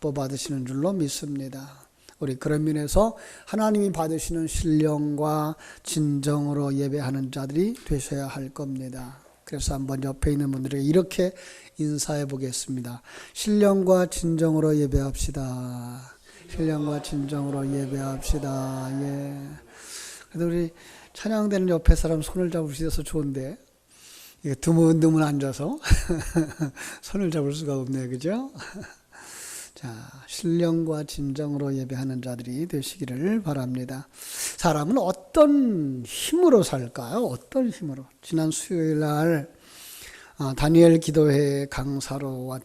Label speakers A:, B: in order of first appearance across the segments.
A: 받으시는 줄로 믿습니다. 우리 그런 면에서 하나님이 받으시는 신령과 진정으로 예배하는 자들이 되셔야 할 겁니다. 그래서 한번 옆에 있는 분들에게 이렇게 인사해 보겠습니다. 신령과 진정으로 예배합시다. 신령과 진정으로 예배합시다. 예. 그래도 우리 찬양되는 옆에 사람 손을 잡을 수 있어서 좋은데 이게 드문드문 앉아서 손을 잡을 수가 없네요. 그죠? 자, 신령과 진정으로 예배하는 자들이 되시기를 바랍니다. 사람은 어떤 힘으로 살까요? 어떤 힘으로? 지난 수요일 날 다니엘 기도회 강사로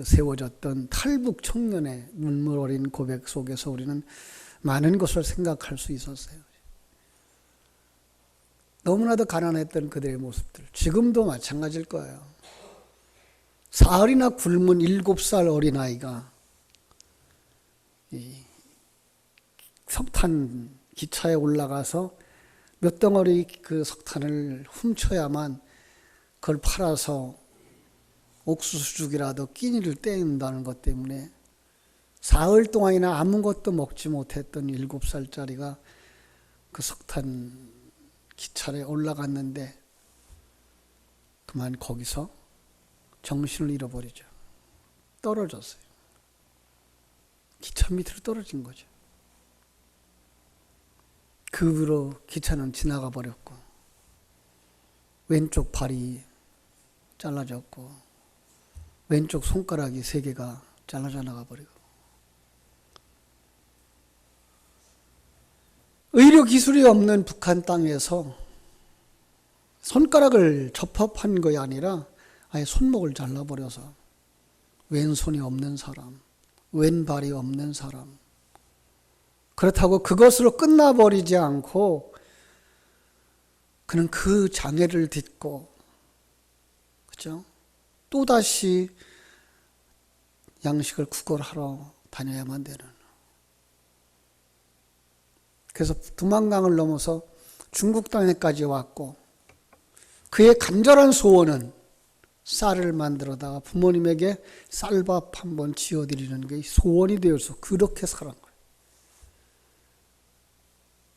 A: 세워졌던 탈북 청년의 눈물 어린 고백 속에서 우리는 많은 것을 생각할 수 있었어요. 너무나도 가난했던 그들의 모습들, 지금도 마찬가지일 거예요. 사흘이나 굶은 7살 어린아이가 석탄 기차에 올라가서 몇 덩어리 그 석탄을 훔쳐야만 그걸 팔아서 옥수수죽이라도 끼니를 떼는다는 것 때문에 사흘 동안이나 아무것도 먹지 못했던 7살짜리가 그 석탄 기차에 올라갔는데 그만 거기서 정신을 잃어버리죠. 떨어졌어요. 기차 밑으로 떨어진 거죠. 그 후로 기차는 지나가 버렸고 왼쪽 발이 잘라졌고 왼쪽 손가락이 3개가 잘라져 나가 버리고 의료 기술이 없는 북한 땅에서 손가락을 접합한 것이 아니라 아예 손목을 잘라버려서 왼손이 없는 사람, 왼발이 없는 사람. 그렇다고 그것으로 끝나버리지 않고 그는 그 장애를 딛고 그죠? 또다시 양식을 구걸하러 다녀야만 되는. 그래서 두만강을 넘어서 중국 땅에까지 왔고 그의 간절한 소원은 쌀을 만들어다가 부모님에게 쌀밥 한번 지어드리는 게 소원이 되어서 그렇게 살은 거예요.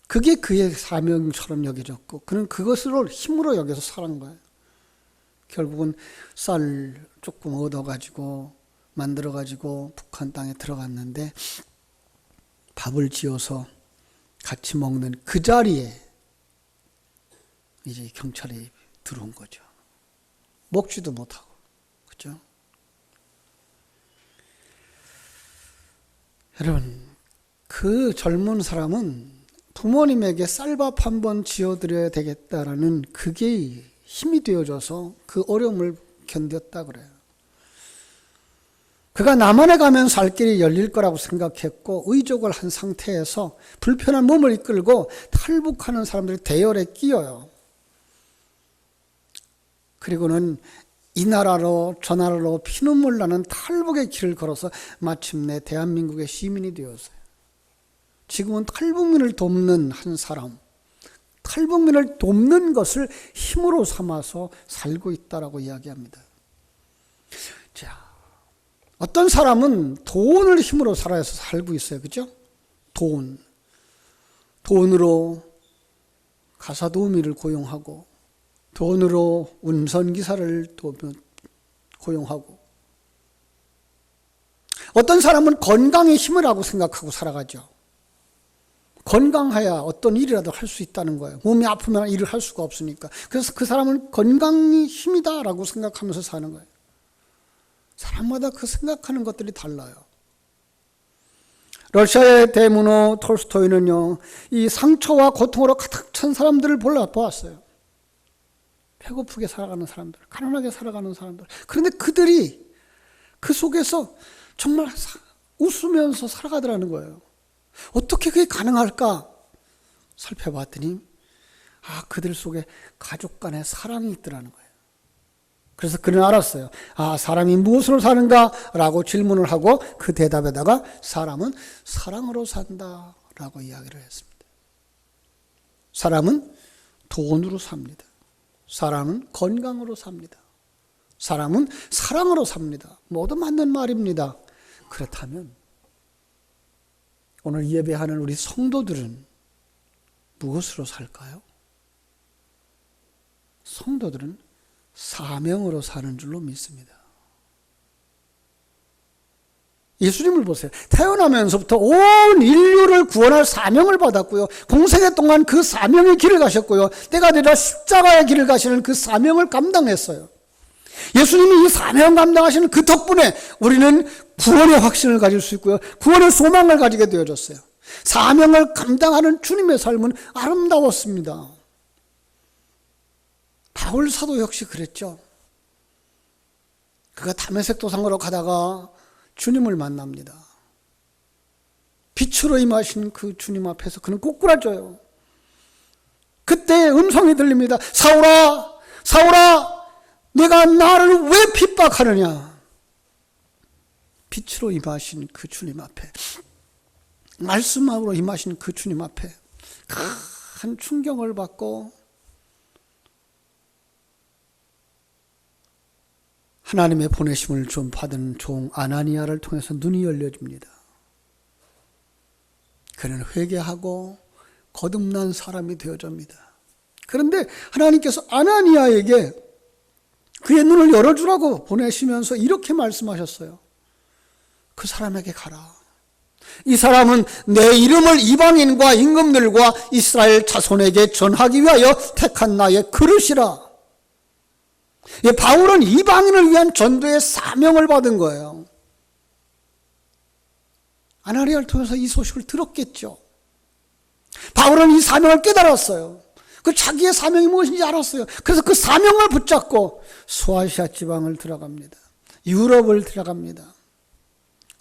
A: 그게 그의 사명처럼 여겨졌고 그는 그것으로 힘으로 여겨서 살은 거예요. 결국은 쌀 조금 얻어가지고 만들어가지고 북한 땅에 들어갔는데 밥을 지어서 같이 먹는 그 자리에 이제 경찰이 들어온 거죠. 먹지도 못하고, 그죠? 여러분, 그 젊은 사람은 부모님에게 쌀밥 한번 지어드려야 되겠다라는 그게 힘이 되어져서 그 어려움을 견뎠다 그래요. 그가 남한에 가면 살 길이 열릴 거라고 생각했고 의족을 한 상태에서 불편한 몸을 이끌고 탈북하는 사람들이 대열에 끼어요. 그리고는 이 나라로 저 나라로 피눈물 나는 탈북의 길을 걸어서 마침내 대한민국의 시민이 되었어요. 지금은 탈북민을 돕는 한 사람, 탈북민을 돕는 것을 힘으로 삼아서 살고 있다라고 이야기합니다. 자, 어떤 사람은 돈을 힘으로 살아서 살고 있어요. 그죠? 돈으로 가사도우미를 고용하고 돈으로 운전기사를 고용하고 어떤 사람은 건강의 힘이라고 생각하고 살아가죠. 건강해야 어떤 일이라도 할 수 있다는 거예요. 몸이 아프면 일을 할 수가 없으니까. 그래서 그 사람은 건강이 힘이다라고 생각하면서 사는 거예요. 사람마다 그 생각하는 것들이 달라요. 러시아의 대문호 톨스토이는요, 이 상처와 고통으로 가득 찬 사람들을 보았어요. 배고프게 살아가는 사람들, 가난하게 살아가는 사람들. 그런데 그들이 그 속에서 정말 웃으면서 살아가더라는 거예요. 어떻게 그게 가능할까? 살펴봤더니 그들 속에 가족 간의 사랑이 있더라는 거예요. 그래서 그는 알았어요. 사람이 무엇으로 사는가? 라고 질문을 하고 그 대답에다가 사람은 사랑으로 산다 라고 이야기를 했습니다. 사람은 돈으로 삽니다. 사람은 건강으로 삽니다. 사람은 사랑으로 삽니다. 모두 맞는 말입니다. 그렇다면 오늘 예배하는 우리 성도들은 무엇으로 살까요? 성도들은 사명으로 사는 줄로 믿습니다. 예수님을 보세요. 태어나면서부터 온 인류를 구원할 사명을 받았고요. 공생애 동안 그 사명의 길을 가셨고요. 때가 되자 십자가의 길을 가시는 그 사명을 감당했어요. 예수님이 이 사명 감당하시는 그 덕분에 우리는 구원의 확신을 가질 수 있고요. 구원의 소망을 가지게 되어졌어요. 사명을 감당하는 주님의 삶은 아름다웠습니다. 바울 사도 역시 그랬죠. 그가 다메섹 도상으로 가다가 주님을 만납니다. 빛으로 임하신 그 주님 앞에서 그는 꼬꾸라져요. 그때 음성이 들립니다. 사울아, 사울아, 내가 나를 왜 핍박하느냐? 빛으로 임하신 그 주님 앞에, 말씀으로 임하신 그 주님 앞에 큰 충격을 받고 하나님의 보내심을 좀 받은 종 아나니아를 통해서 눈이 열려집니다. 그는 회개하고 거듭난 사람이 되어집니다. 그런데 하나님께서 아나니아에게 그의 눈을 열어주라고 보내시면서 이렇게 말씀하셨어요. 그 사람에게 가라. 이 사람은 내 이름을 이방인과 임금들과 이스라엘 자손에게 전하기 위하여 택한 나의 그릇이라. 바울은 이방인을 위한 전도의 사명을 받은 거예요. 아나니아를 통해서 이 소식을 들었겠죠. 바울은 이 사명을 깨달았어요. 그 자기의 사명이 무엇인지 알았어요. 그래서 그 사명을 붙잡고 소아시아 지방을 들어갑니다. 유럽을 들어갑니다.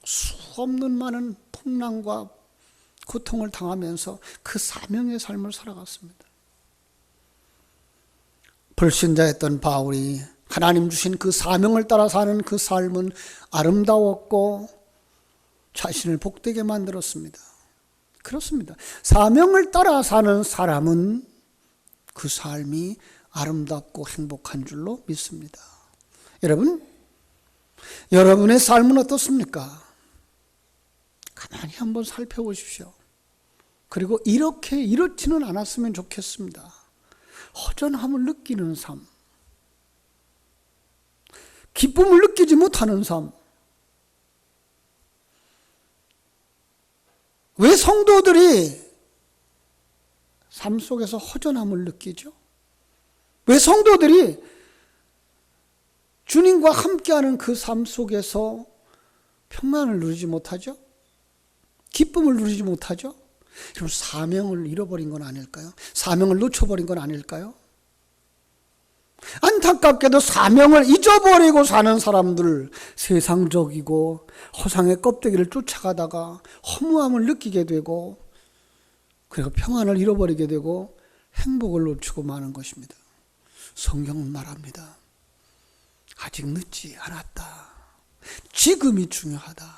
A: 수없는 많은 풍랑과 고통을 당하면서 그 사명의 삶을 살아갔습니다. 불신자였던 바울이 하나님 주신 그 사명을 따라 사는 그 삶은 아름다웠고 자신을 복되게 만들었습니다. 그렇습니다. 사명을 따라 사는 사람은 그 삶이 아름답고 행복한 줄로 믿습니다. 여러분, 여러분의 삶은 어떻습니까? 가만히 한번 살펴보십시오. 그리고 이렇지는 않았으면 좋겠습니다. 허전함을 느끼는 삶, 기쁨을 느끼지 못하는 삶. 왜 성도들이 삶 속에서 허전함을 느끼죠? 왜 성도들이 주님과 함께하는 그 삶 속에서 평안을 누리지 못하죠? 기쁨을 누리지 못하죠? 여러분, 사명을 잃어버린 건 아닐까요? 사명을 놓쳐버린 건 아닐까요? 안타깝게도 사명을 잊어버리고 사는 사람들, 세상적이고 허상의 껍데기를 쫓아가다가 허무함을 느끼게 되고, 그리고 평안을 잃어버리게 되고 행복을 놓치고 마는 것입니다. 성경은 말합니다. 아직 늦지 않았다. 지금이 중요하다.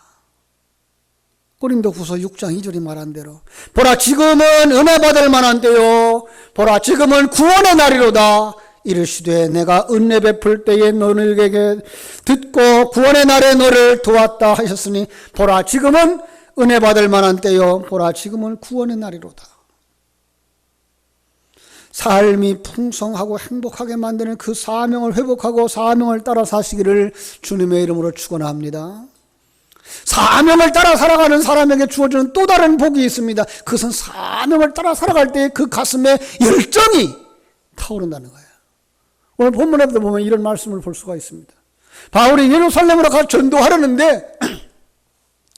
A: 고린도후서 6장 2절이 말한 대로 보라, 지금은 은혜 받을 만한 때요, 보라, 지금은 구원의 날이로다. 이르시되 내가 은혜 베풀 때에 너희에게 듣고 구원의 날에 너를 도왔다 하셨으니, 보라, 지금은 은혜 받을 만한 때요, 보라, 지금은 구원의 날이로다. 삶이 풍성하고 행복하게 만드는 그 사명을 회복하고 사명을 따라 사시기를 주님의 이름으로 축원합니다. 사명을 따라 살아가는 사람에게 주어지는 또 다른 복이 있습니다. 그것은 사명을 따라 살아갈 때 그 가슴에 열정이 타오른다는 거예요. 오늘 본문에도 보면 이런 말씀을 볼 수가 있습니다. 바울이 예루살렘으로 가서 전도하려는데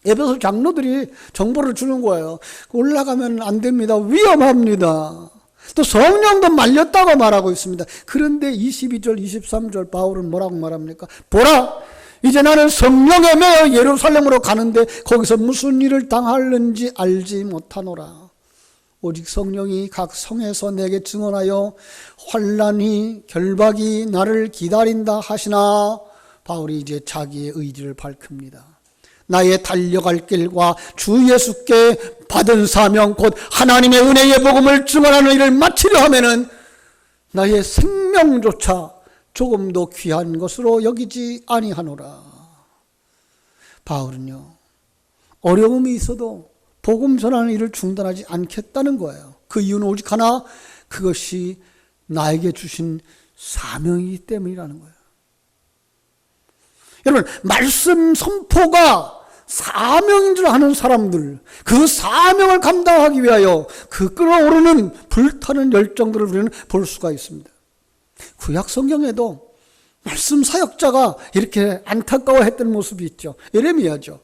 A: 에베소 장로들이 정보를 주는 거예요. 올라가면 안 됩니다. 위험합니다. 또 성령도 말렸다고 말하고 있습니다. 그런데 22절, 23절 바울은 뭐라고 말합니까? 보라, 이제 나는 성령에 매여 예루살렘으로 가는데 거기서 무슨 일을 당하는지 알지 못하노라. 오직 성령이 각 성에서 내게 증언하여 환난이 결박이 나를 기다린다 하시나. 바울이 이제 자기의 의지를 밝힙니다. 나의 달려갈 길과 주 예수께 받은 사명 곧 하나님의 은혜의 복음을 증언하는 일을 마치려 하면은 나의 생명조차 조금도 귀한 것으로 여기지 아니하노라. 바울은요, 어려움이 있어도 복음 전하는 일을 중단하지 않겠다는 거예요. 그 이유는 오직 하나, 그것이 나에게 주신 사명이기 때문이라는 거예요. 여러분, 말씀 선포가 사명인 줄 아는 사람들, 그 사명을 감당하기 위하여 그 끓어오르는 불타는 열정들을 우리는 볼 수가 있습니다. 구약 성경에도 말씀 사역자가 이렇게 안타까워했던 모습이 있죠. 예레미야죠.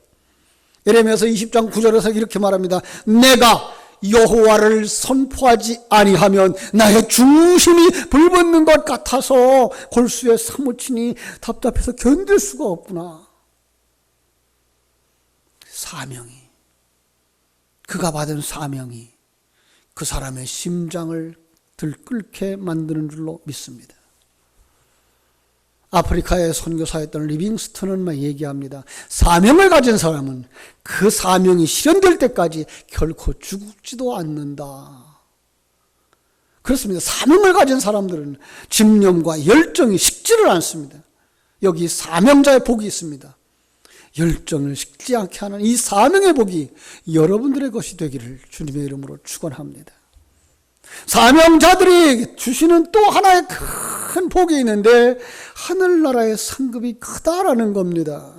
A: 예레미야서 20장 9절에서 이렇게 말합니다. 내가 여호와를 선포하지 아니하면 나의 중심이 불붙는 것 같아서 골수에 사무치니 답답해서 견딜 수가 없구나. 사명이, 그가 받은 사명이 그 사람의 심장을 들끓게 만드는 줄로 믿습니다. 아프리카의 선교사였던 리빙스턴은 막 얘기합니다. 사명을 가진 사람은 그 사명이 실현될 때까지 결코 죽지도 않는다. 그렇습니다. 사명을 가진 사람들은 집념과 열정이 식지를 않습니다. 여기 사명자의 복이 있습니다. 열정을 식지 않게 하는 이 사명의 복이 여러분들의 것이 되기를 주님의 이름으로 축원합니다. 사명자들이 주시는 또 하나의 큰 복이 있는데 하늘나라의 상급이 크다라는 겁니다.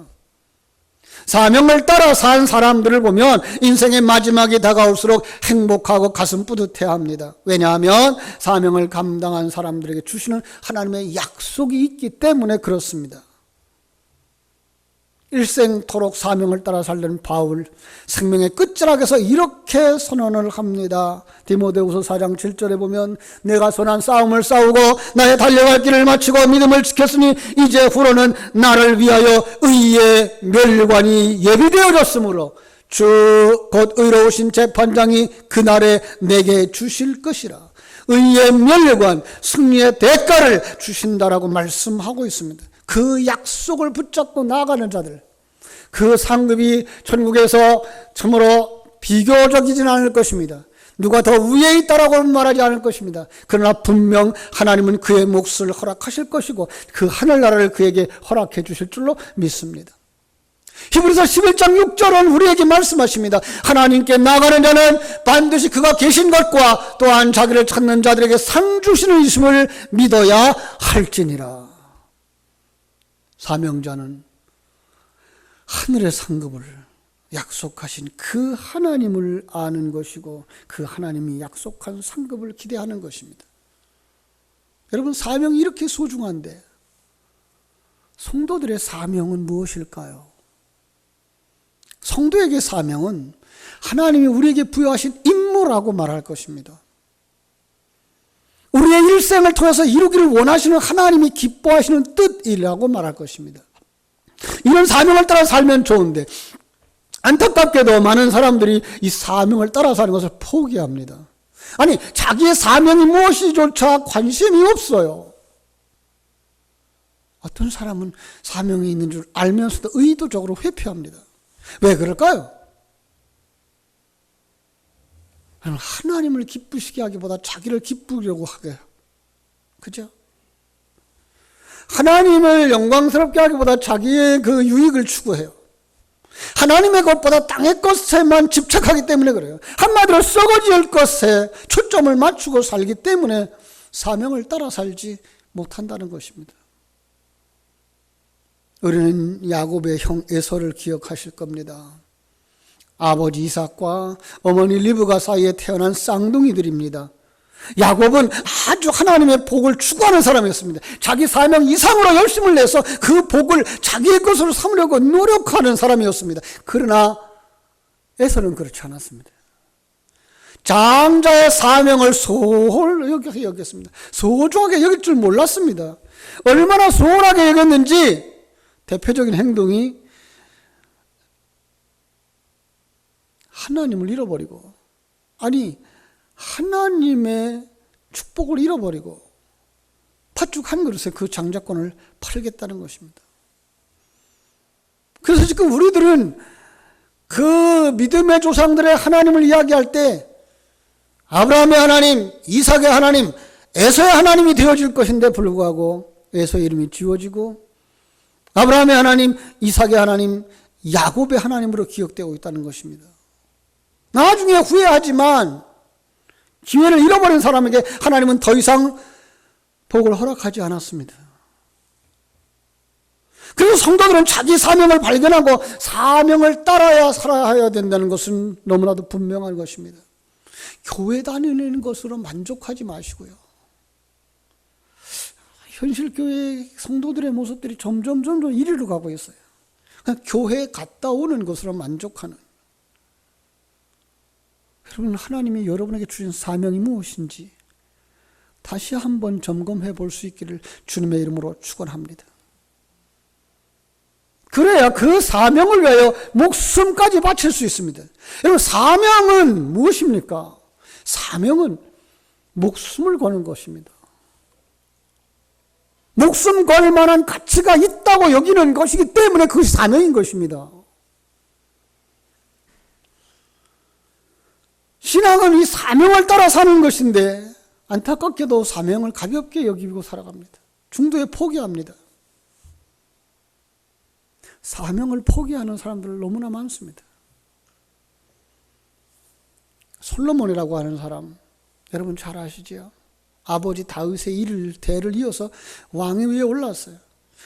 A: 사명을 따라 산 사람들을 보면 인생의 마지막이 다가올수록 행복하고 가슴 뿌듯해합니다. 왜냐하면 사명을 감당한 사람들에게 주시는 하나님의 약속이 있기 때문에 그렇습니다. 일생토록 사명을 따라 살던 바울, 생명의 끝자락에서 이렇게 선언을 합니다. 디모데후서 4장 7절에 보면 내가 선한 싸움을 싸우고 나의 달려갈 길을 마치고 믿음을 지켰으니 이제 후로는 나를 위하여 의의 멸관이 예비되어졌으므로 주 곧 의로우신 재판장이 그날에 내게 주실 것이라. 의의 멸관, 승리의 대가를 주신다라고 말씀하고 있습니다. 그 약속을 붙잡고 나아가는 자들, 그 상급이 천국에서 참으로 비교적이지는 않을 것입니다. 누가 더 위에 있다라고는 말하지 않을 것입니다. 그러나 분명 하나님은 그의 몫을 허락하실 것이고 그 하늘나라를 그에게 허락해 주실 줄로 믿습니다. 히브리서 11장 6절은 우리에게 말씀하십니다. 하나님께 나가는 자는 반드시 그가 계신 것과 또한 자기를 찾는 자들에게 상 주시는 이심을 믿어야 할지니라. 사명자는 하늘의 상급을 약속하신 그 하나님을 아는 것이고 그 하나님이 약속한 상급을 기대하는 것입니다. 여러분, 사명이 이렇게 소중한데 성도들의 사명은 무엇일까요? 성도에게 사명은 하나님이 우리에게 부여하신 임무라고 말할 것입니다. 우리의 일생을 통해서 이루기를 원하시는 하나님이 기뻐하시는 뜻이라고 말할 것입니다. 이런 사명을 따라 살면 좋은데 안타깝게도 많은 사람들이 이 사명을 따라 사는 것을 포기합니다. 아니, 자기의 사명이 무엇이조차 관심이 없어요. 어떤 사람은 사명이 있는 줄 알면서도 의도적으로 회피합니다. 왜 그럴까요? 하나님을 기쁘시게 하기보다 자기를 기쁘려고 하게. 그죠? 하나님을 영광스럽게 하기보다 자기의 그 유익을 추구해요. 하나님의 것보다 땅의 것에만 집착하기 때문에 그래요. 한마디로 썩어질 것에 초점을 맞추고 살기 때문에 사명을 따라 살지 못한다는 것입니다. 우리는 야곱의 형 에서를 기억하실 겁니다. 아버지 이삭과 어머니 리브가 사이에 태어난 쌍둥이들입니다. 야곱은 아주 하나님의 복을 추구하는 사람이었습니다. 자기 사명 이상으로 열심을 내서 그 복을 자기의 것으로 삼으려고 노력하는 사람이었습니다. 그러나 에서는 그렇지 않았습니다. 장자의 사명을 소홀히 여겼습니다. 소중하게 여길 줄 몰랐습니다. 얼마나 소홀하게 여겼는지 대표적인 행동이 하나님을 잃어버리고, 아니 하나님의 축복을 잃어버리고 팥죽 한 그릇에 그 장자권을 팔겠다는 것입니다. 그래서 지금 우리들은 그 믿음의 조상들의 하나님을 이야기할 때 아브라함의 하나님, 이삭의 하나님, 에서의 하나님이 되어질 것인데 불구하고 에서의 이름이 지워지고 아브라함의 하나님, 이삭의 하나님, 야곱의 하나님으로 기억되고 있다는 것입니다. 나중에 후회하지만 기회를 잃어버린 사람에게 하나님은 더 이상 복을 허락하지 않았습니다. 그래서 성도들은 자기 사명을 발견하고 사명을 따라야 살아야 된다는 것은 너무나도 분명한 것입니다. 교회 다니는 것으로 만족하지 마시고요. 현실 교회 성도들의 모습들이 점점 이리로 가고 있어요. 그냥 교회에 갔다 오는 것으로 만족하는. 여러분, 하나님이 여러분에게 주신 사명이 무엇인지 다시 한번 점검해 볼 수 있기를 주님의 이름으로 축원합니다. 그래야 그 사명을 위하여 목숨까지 바칠 수 있습니다. 여러분, 사명은 무엇입니까? 사명은 목숨을 거는 것입니다. 목숨 걸 만한 가치가 있다고 여기는 것이기 때문에 그것이 사명인 것입니다. 신앙은 이 사명을 따라 사는 것인데 안타깝게도 사명을 가볍게 여기고 살아갑니다. 중도에 포기합니다. 사명을 포기하는 사람들 너무나 많습니다. 솔로몬이라고 하는 사람, 여러분 잘 아시죠? 아버지 다윗의 대를 이어서 왕위 위에 올랐어요.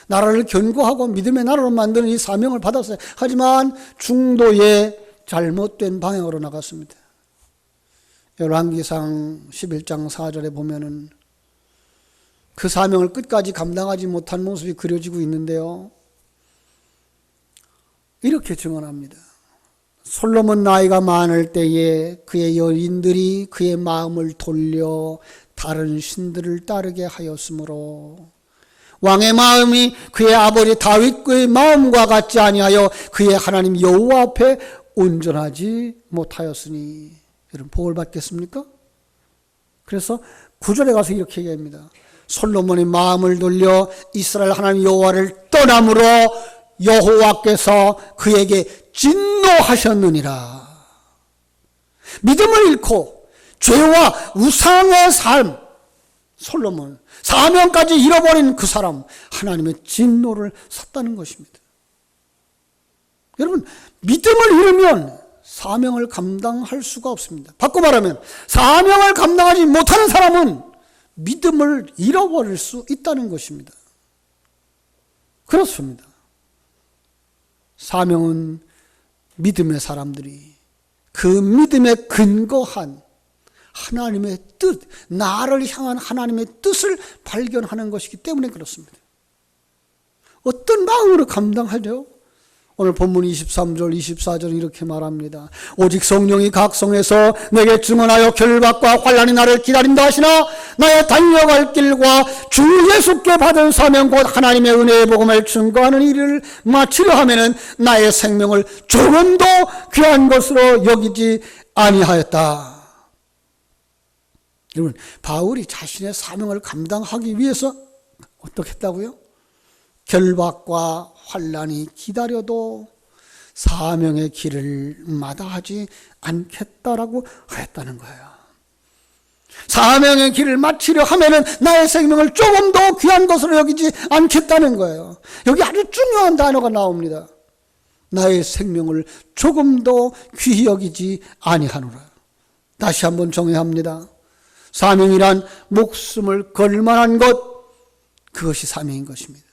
A: 나라를 견고하고 믿음의 나라로 만드는 이 사명을 받았어요. 하지만 중도에 잘못된 방향으로 나갔습니다. 열왕기상 11장 4절에 보면은 그 사명을 끝까지 감당하지 못한 모습이 그려지고 있는데요. 이렇게 증언합니다. 솔로몬 나이가 많을 때에 그의 여인들이 그의 마음을 돌려 다른 신들을 따르게 하였으므로 왕의 마음이 그의 아버지 다윗의 마음과 같지 아니하여 그의 하나님 여호와 앞에 온전하지 못하였으니. 여러분, 복을 받겠습니까? 그래서 9절에 가서 이렇게 얘기합니다. 솔로몬의 마음을 돌려 이스라엘 하나님 여호와를 떠남으로 여호와께서 그에게 진노하셨느니라. 믿음을 잃고 죄와 우상의 삶, 솔로몬 사명까지 잃어버린 그 사람, 하나님의 진노를 샀다는 것입니다. 여러분, 믿음을 잃으면 사명을 감당할 수가 없습니다. 바꿔 말하면 사명을 감당하지 못하는 사람은 믿음을 잃어버릴 수 있다는 것입니다. 그렇습니다. 사명은 믿음의 사람들이 그 믿음에 근거한 하나님의 뜻, 나를 향한 하나님의 뜻을 발견하는 것이기 때문에 그렇습니다. 어떤 마음으로 감당하죠? 오늘 본문 23절, 24절 이렇게 말합니다. 오직 성령이 각성해서 내게 증언하여 결박과 환난이 나를 기다린다 하시나 나의 달려갈 길과 주 예수께 받은 사명 곧 하나님의 은혜의 복음을 증거하는 일을 마치려 하면은 나의 생명을 조금도 귀한 것으로 여기지 아니하였다. 여러분, 바울이 자신의 사명을 감당하기 위해서 어떻게 했다고요? 결박과 환난이 기다려도 사명의 길을 마다하지 않겠다라고 하였다는 거예요. 사명의 길을 마치려 하면은 나의 생명을 조금 더 귀한 것으로 여기지 않겠다는 거예요. 여기 아주 중요한 단어가 나옵니다. 나의 생명을 조금 더 귀히 여기지 아니하노라. 다시 한번 정의합니다. 사명이란 목숨을 걸 만한 것, 그것이 사명인 것입니다.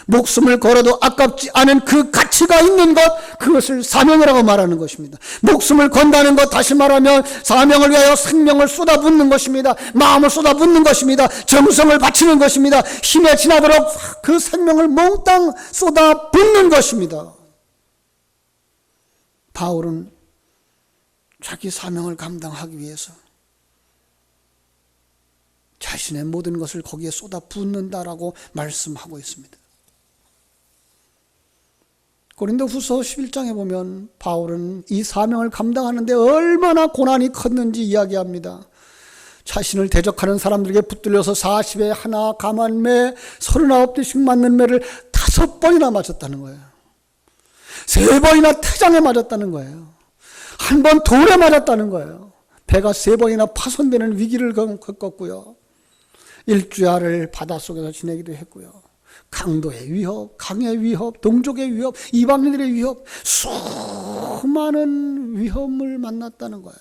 A: 목숨을 걸어도 아깝지 않은 그 가치가 있는 것, 그것을 사명이라고 말하는 것입니다. 목숨을 건다는 것, 다시 말하면 사명을 위하여 생명을 쏟아붓는 것입니다. 마음을 쏟아붓는 것입니다. 정성을 바치는 것입니다. 힘에 지나도록 그 생명을 몽땅 쏟아붓는 것입니다. 바울은 자기 사명을 감당하기 위해서 자신의 모든 것을 거기에 쏟아붓는다라고 말씀하고 있습니다. 고린도후서 11장에 보면 바울은 이 사명을 감당하는데 얼마나 고난이 컸는지 이야기합니다. 자신을 대적하는 사람들에게 붙들려서 40에 하나 감한 매, 39대씩 맞는 매를 5번이나 맞았다는 거예요. 3번이나 태장에 맞았다는 거예요. 한 번 돌에 맞았다는 거예요. 배가 3번이나 파손되는 위기를 겪었고요. 일주야를 바닷속에서 지내기도 했고요. 강도의 위협, 강의 위협, 동족의 위협, 이방인들의 위협, 수많은 위험을 만났다는 거야.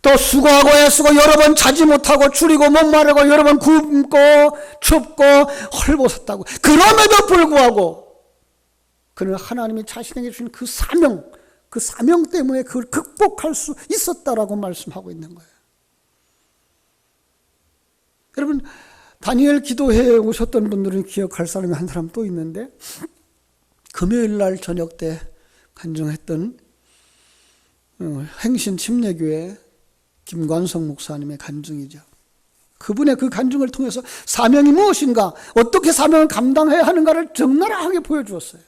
A: 또 수고하고 애쓰고 여러 번 자지 못하고 줄이고 목마르고 여러 번 굶고 춥고 헐벗었다고. 그럼에도 불구하고 그는 하나님이 자신에게 주신 그 사명 때문에 그걸 극복할 수 있었다라고 말씀하고 있는 거예요. 여러분, 다니엘 기도회에 오셨던 분들은 기억할 사람이 한 사람 또 있는데, 금요일 날 저녁 때 간증했던 행신 침례교회 김관성 목사님의 간증이죠. 그분의 그 간증을 통해서 사명이 무엇인가, 어떻게 사명을 감당해야 하는가를 적나라하게 보여주었어요.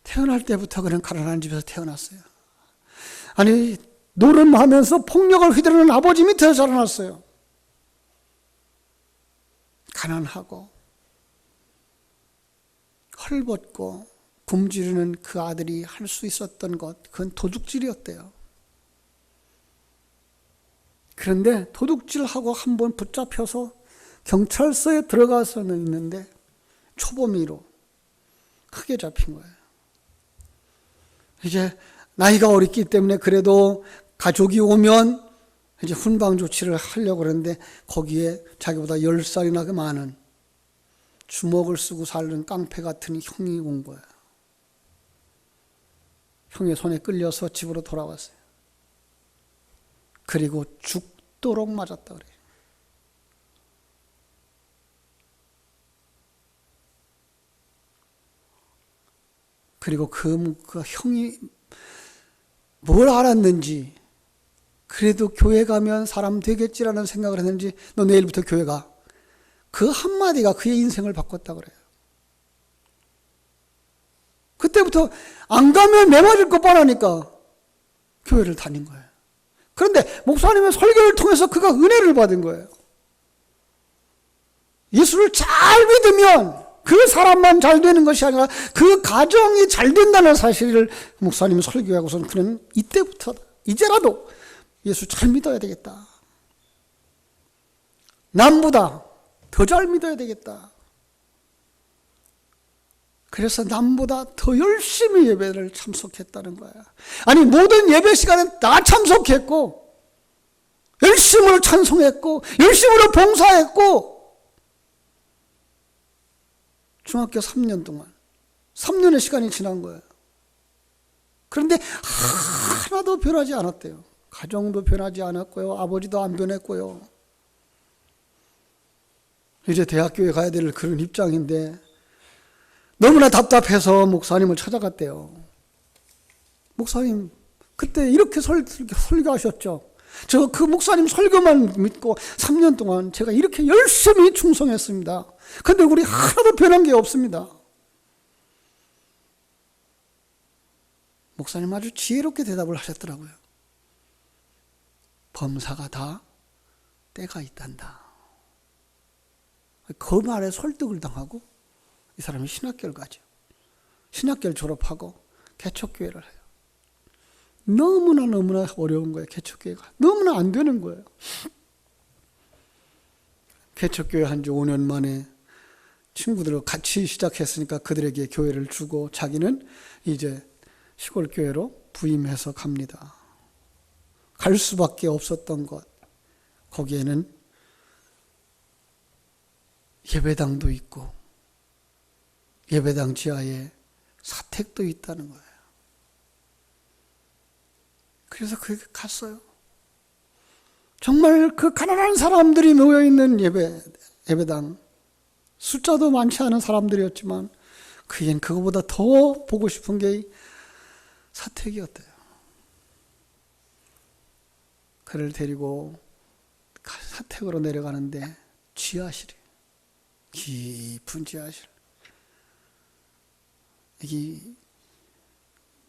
A: 태어날 때부터 그는 가난한 집에서 태어났어요. 아니, 노름하면서 폭력을 휘두르는 아버지 밑에서 자라났어요. 가난하고 헐벗고 굶주리는 그 아들이 할 수 있었던 것, 그건 도둑질이었대요. 그런데 도둑질하고 한번 붙잡혀서 경찰서에 들어가서는 있는데 초범위로 크게 잡힌 거예요. 이제 나이가 어렸기 때문에 그래도 가족이 오면 이제 훈방 조치를 하려고 그러는데 거기에 자기보다 10살이나 많은 주먹을 쓰고 살는 깡패 같은 형이 온 거예요. 형의 손에 끌려서 집으로 돌아왔어요. 그리고 죽도록 맞았다 그래요. 그리고 그 형이 뭘 알았는지, 그래도 교회 가면 사람 되겠지라는 생각을 했는지, 너 내일부터 교회 가. 그 한마디가 그의 인생을 바꿨다 그래요. 그때부터 안 가면 매 맞을 것 뻔하니까 교회를 다닌 거예요. 그런데 목사님의 설교를 통해서 그가 은혜를 받은 거예요. 예수를 잘 믿으면 그 사람만 잘 되는 것이 아니라 그 가정이 잘 된다는 사실을 목사님이 설교하고서는 그는 이때부터 이제라도 예수 잘 믿어야 되겠다. 남보다 더 잘 믿어야 되겠다. 그래서 남보다 더 열심히 예배를 참석했다는 거야. 아니, 모든 예배 시간에 다 참석했고, 열심으로 찬송했고, 열심으로 봉사했고, 중학교 3년 동안 3년의 시간이 지난 거예요. 그런데 하나도 변하지 않았대요. 가정도 변하지 않았고요. 아버지도 안 변했고요. 이제 대학교에 가야 될 그런 입장인데 너무나 답답해서 목사님을 찾아갔대요. 목사님, 그때 이렇게 설교하셨죠? 저 그 목사님 설교만 믿고 3년 동안 제가 이렇게 열심히 충성했습니다. 근데 우리 하나도 변한 게 없습니다. 목사님 아주 지혜롭게 대답을 하셨더라고요. 범사가 다 때가 있단다. 그 말에 설득을 당하고 이 사람이 신학교를 가죠. 신학교를 졸업하고 개척교회를 해요. 너무나 어려운 거예요. 개척교회가 너무나 안 되는 거예요. 개척교회 한 지 5년 만에 친구들과 같이 시작했으니까 그들에게 교회를 주고 자기는 이제 시골교회로 부임해서 갑니다. 갈 수밖에 없었던 것, 거기에는 예배당도 있고 예배당 지하에 사택도 있다는 거예요. 그래서 거기 갔어요. 정말 그 가난한 사람들이 모여있는 예배당, 숫자도 많지 않은 사람들이었지만 그엔 그거보다 더 보고 싶은 게 사택이었대요. 그를 데리고 사택으로 내려가는데 지하실이에요. 깊은 지하실. 이게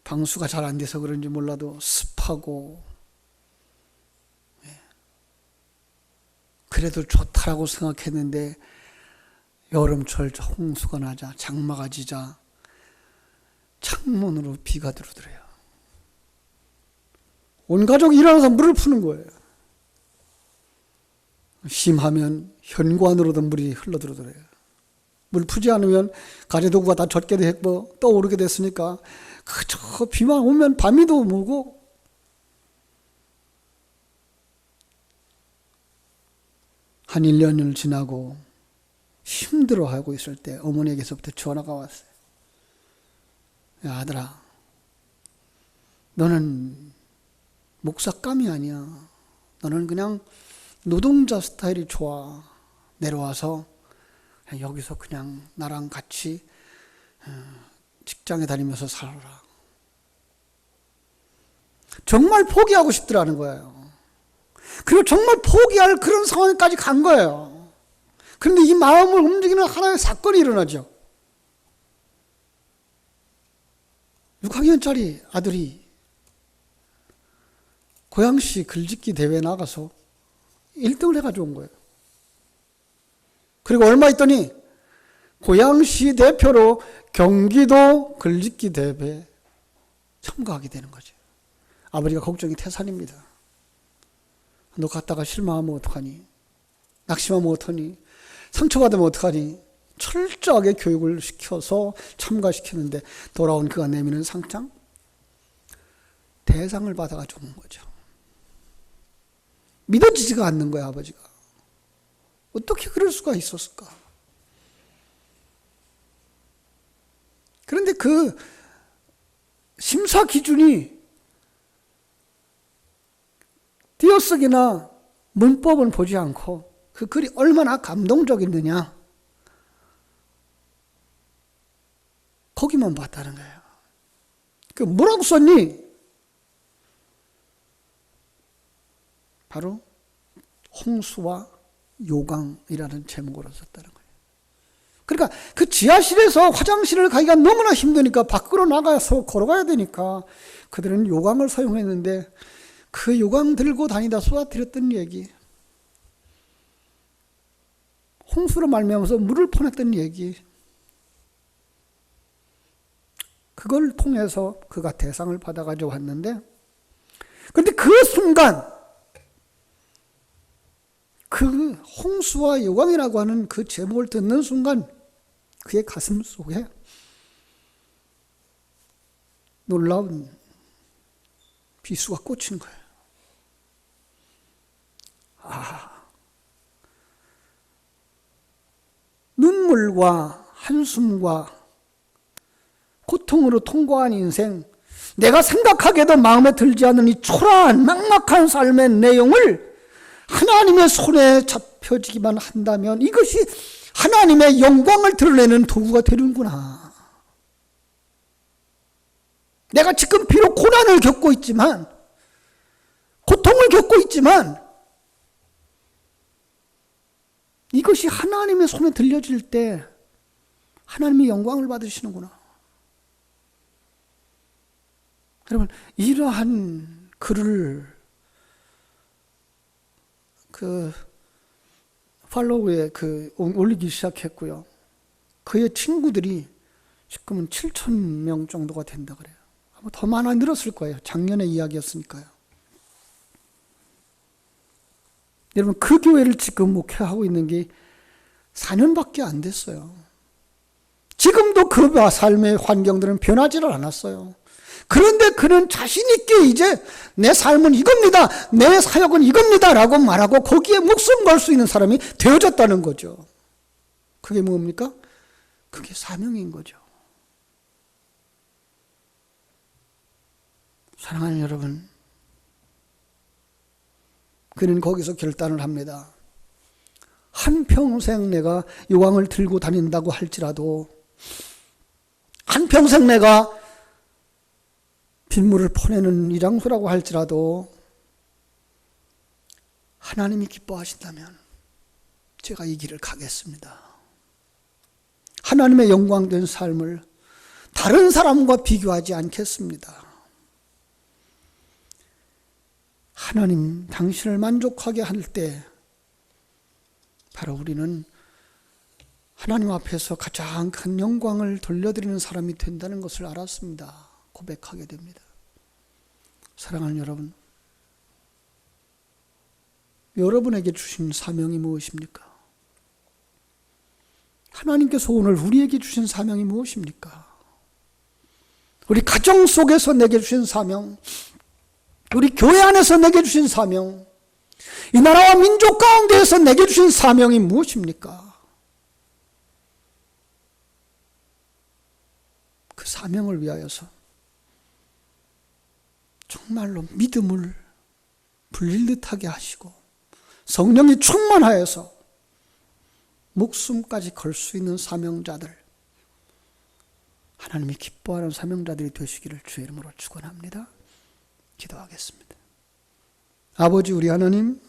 A: 방수가 잘 안 돼서 그런지 몰라도 습하고, 그래도 좋다라고 생각했는데 여름철 홍수가 나자, 장마가 지자 창문으로 비가 들어오더래요. 온 가족이 일어나서 물을 푸는 거예요. 심하면 현관으로도 물이 흘러들어들어요. 물 푸지 않으면 가재도구가 다 젖게 되고 떠오르게 됐으니까 그저 비만 오면 밤이도 오고 한 1년을 지나고 힘들어하고 있을 때 어머니에게서부터 전화가 왔어요. 야, 아들아, 너는 목사감이 아니야. 너는 그냥 노동자 스타일이 좋아. 내려와서 여기서 그냥 나랑 같이 직장에 다니면서 살아라. 정말 포기하고 싶더라는 거예요. 그리고 정말 포기할 그런 상황까지 간 거예요. 그런데 이 마음을 움직이는 하나의 사건이 일어나죠. 6학년짜리 아들이 고양시 글짓기 대회에 나가서 1등을 해가지고 온 거예요. 그리고 얼마 있더니 고양시 대표로 경기도 글짓기 대회에 참가하게 되는 거죠. 아버지가 걱정이 태산입니다. 너 갔다가 실망하면 어떡하니? 낙심하면 어떡하니? 상처받으면 어떡하니? 철저하게 교육을 시켜서 참가시키는데 돌아온 그가 내미는 상장? 대상을 받아가지고 온 거죠. 믿어지지가 않는 거야, 아버지가. 어떻게 그럴 수가 있었을까? 그런데 그 심사 기준이 띄어쓰기나 문법은 보지 않고 그 글이 얼마나 감동적이느냐, 거기만 봤다는 거예요. 그 뭐라고 썼니? 바로 홍수와 요강이라는 제목으로 썼다는 거예요. 그러니까 그 지하실에서 화장실을 가기가 너무나 힘드니까 밖으로 나가서 걸어가야 되니까 그들은 요강을 사용했는데 그 요강 들고 다니다 쏟아뜨렸던 얘기, 홍수로 말미암아서 물을 퍼냈던 얘기, 그걸 통해서 그가 대상을 받아가지고 왔는데, 그런데 그 순간 그 홍수와 요강이라고 하는 그 제목을 듣는 순간 그의 가슴 속에 놀라운 비수가 꽂힌 거예요. 눈물과 한숨과 고통으로 통과한 인생, 내가 생각하기에도 마음에 들지 않는 이 초라한 막막한 삶의 내용을 하나님의 손에 잡혀지기만 한다면 이것이 하나님의 영광을 드러내는 도구가 되는구나. 내가 지금 비록 고난을 겪고 있지만, 고통을 겪고 있지만, 이것이 하나님의 손에 들려질 때 하나님의 영광을 받으시는구나. 여러분, 이러한 글을 팔로우에 올리기 시작했고요. 그의 친구들이 지금은 7,000명 정도가 된다 그래요. 아마 더 많아 늘었을 거예요. 작년의 이야기였으니까요. 여러분, 그 교회를 지금 목회하고 있는 게 4년밖에 안 됐어요. 지금도 그 삶의 환경들은 변하지를 않았어요. 그런데 그는 자신 있게 이제 내 삶은 이겁니다, 내 사역은 이겁니다 라고 말하고 거기에 목숨 걸 수 있는 사람이 되어졌다는 거죠. 그게 뭡니까? 그게 사명인 거죠. 사랑하는 여러분, 그는 거기서 결단을 합니다. 한평생 내가 요강을 들고 다닌다고 할지라도, 한평생 내가 빗물을 퍼내는 이 장소라고 할지라도 하나님이 기뻐하신다면 제가 이 길을 가겠습니다. 하나님의 영광된 삶을 다른 사람과 비교하지 않겠습니다. 하나님 당신을 만족하게 할 때 바로 우리는 하나님 앞에서 가장 큰 영광을 돌려드리는 사람이 된다는 것을 알았습니다. 고백하게 됩니다. 사랑하는 여러분, 여러분에게 주신 사명이 무엇입니까? 하나님께서 오늘 우리에게 주신 사명이 무엇입니까? 우리 가정 속에서 내게 주신 사명, 우리 교회 안에서 내게 주신 사명, 이 나라와 민족 가운데에서 내게 주신 사명이 무엇입니까? 그 사명을 위하여서 정말로 믿음을 불릴 듯하게 하시고 성령이 충만하여서 목숨까지 걸 수 있는 사명자들, 하나님이 기뻐하는 사명자들이 되시기를 주의 이름으로 축원합니다. 기도하겠습니다. 아버지 우리 하나님,